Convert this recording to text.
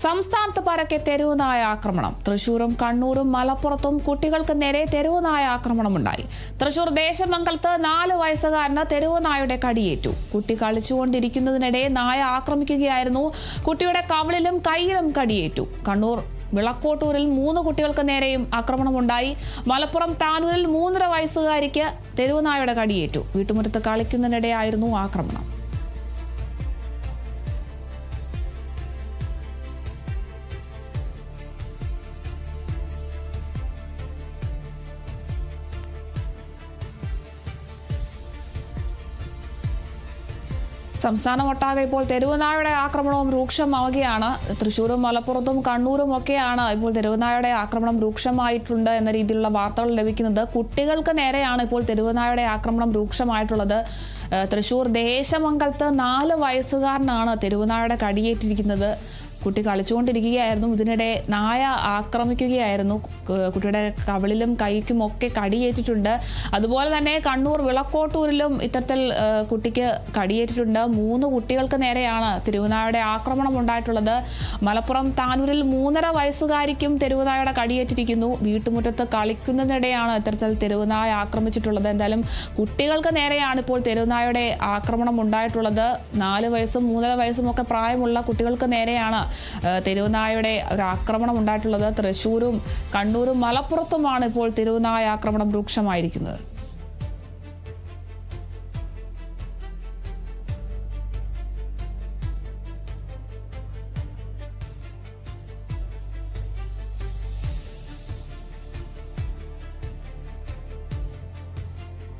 സംസ്ഥാനത്ത് പരക്കെ തെരുവുനായ ആക്രമണം. തൃശൂരും കണ്ണൂരും മലപ്പുറത്തും കുട്ടികൾക്ക് നേരെ തെരുവുനായ ആക്രമണമുണ്ടായി. തൃശൂർ ദേശമംഗലത്ത് 4 വയസ്സുകാരന് തെരുവുനായയുടെ കടിയേറ്റു. കുട്ടി കളിച്ചുകൊണ്ടിരിക്കുന്നതിനിടെ നായ ആക്രമിക്കുകയായിരുന്നു. കുട്ടിയുടെ കവിളിലും കൈയിലും കടിയേറ്റു. കണ്ണൂർ വിളക്കോട്ടൂരിൽ 3 കുട്ടികൾക്ക് നേരെയും ആക്രമണമുണ്ടായി. മലപ്പുറം താനൂരിൽ 3.5 വയസ്സുകാരിക്ക് തെരുവുനായയുടെ കടിയേറ്റു. വീട്ടുമുറ്റത്ത് കളിക്കുന്നതിനിടെയായിരുന്നു ആക്രമണം. സംസ്ഥാനമൊട്ടാകെ ഇപ്പോൾ തെരുവുനായയുടെ ആക്രമണവും രൂക്ഷമാവുകയാണ്. തൃശ്ശൂരും മലപ്പുറത്തും കണ്ണൂരും ഒക്കെയാണ് ഇപ്പോൾ തെരുവുനായയുടെ ആക്രമണം രൂക്ഷമായിട്ടുണ്ട് എന്ന രീതിയിലുള്ള വാർത്തകൾ ലഭിക്കുന്നത്. കുട്ടികൾക്ക് നേരെയാണ് ഇപ്പോൾ തെരുവുനായയുടെ ആക്രമണം രൂക്ഷമായിട്ടുള്ളത്. തൃശ്ശൂർ ദേശമംഗലത്ത് 4 വയസ്സുകാരനാണ് തെരുവുനായയുടെ കടിയേറ്റിരിക്കുന്നത്. കുട്ടി കളിച്ചുകൊണ്ടിരിക്കുകയായിരുന്നു. ഇതിനിടെ നായ ആക്രമിക്കുകയായിരുന്നു. കുട്ടിയുടെ കവിളിലും കൈക്കും ഒക്കെ കടിയേറ്റിട്ടുണ്ട്. അതുപോലെ തന്നെ കണ്ണൂർ വിളക്കോട്ടൂരിലും ഇത്തരത്തിൽ കുട്ടിക്ക് കടിയേറ്റിട്ടുണ്ട്. 3 കുട്ടികൾക്ക് നേരെയാണ് തെരുവുനായയുടെ ആക്രമണം ഉണ്ടായിട്ടുള്ളത്. മലപ്പുറം താനൂരിൽ 3.5 വയസ്സുകാരിക്കും തെരുവുനായയുടെ കടിയേറ്റിരിക്കുന്നു. വീട്ടുമുറ്റത്ത് കളിക്കുന്നതിനിടെയാണ് ഇത്തരത്തിൽ തെരുവുനായ ആക്രമിച്ചിട്ടുള്ളത്. എന്തായാലും കുട്ടികൾക്ക് നേരെയാണ് ഇപ്പോൾ തെരുവുനായയുടെ ആക്രമണം ഉണ്ടായിട്ടുള്ളത്. 4 വയസ്സും 3.5 വയസ്സും ഒക്കെ പ്രായമുള്ള കുട്ടികൾക്ക് നേരെയാണ് തെരുവുനായയുടെ ഒരു ആക്രമണം ഉണ്ടായിട്ടുള്ളത്. തൃശ്ശൂരും കണ്ണൂരും മലപ്പുറത്തുമാണ് ഇപ്പോൾ തെരുവുനായ ആക്രമണം രൂക്ഷമായിരിക്കുന്നത്.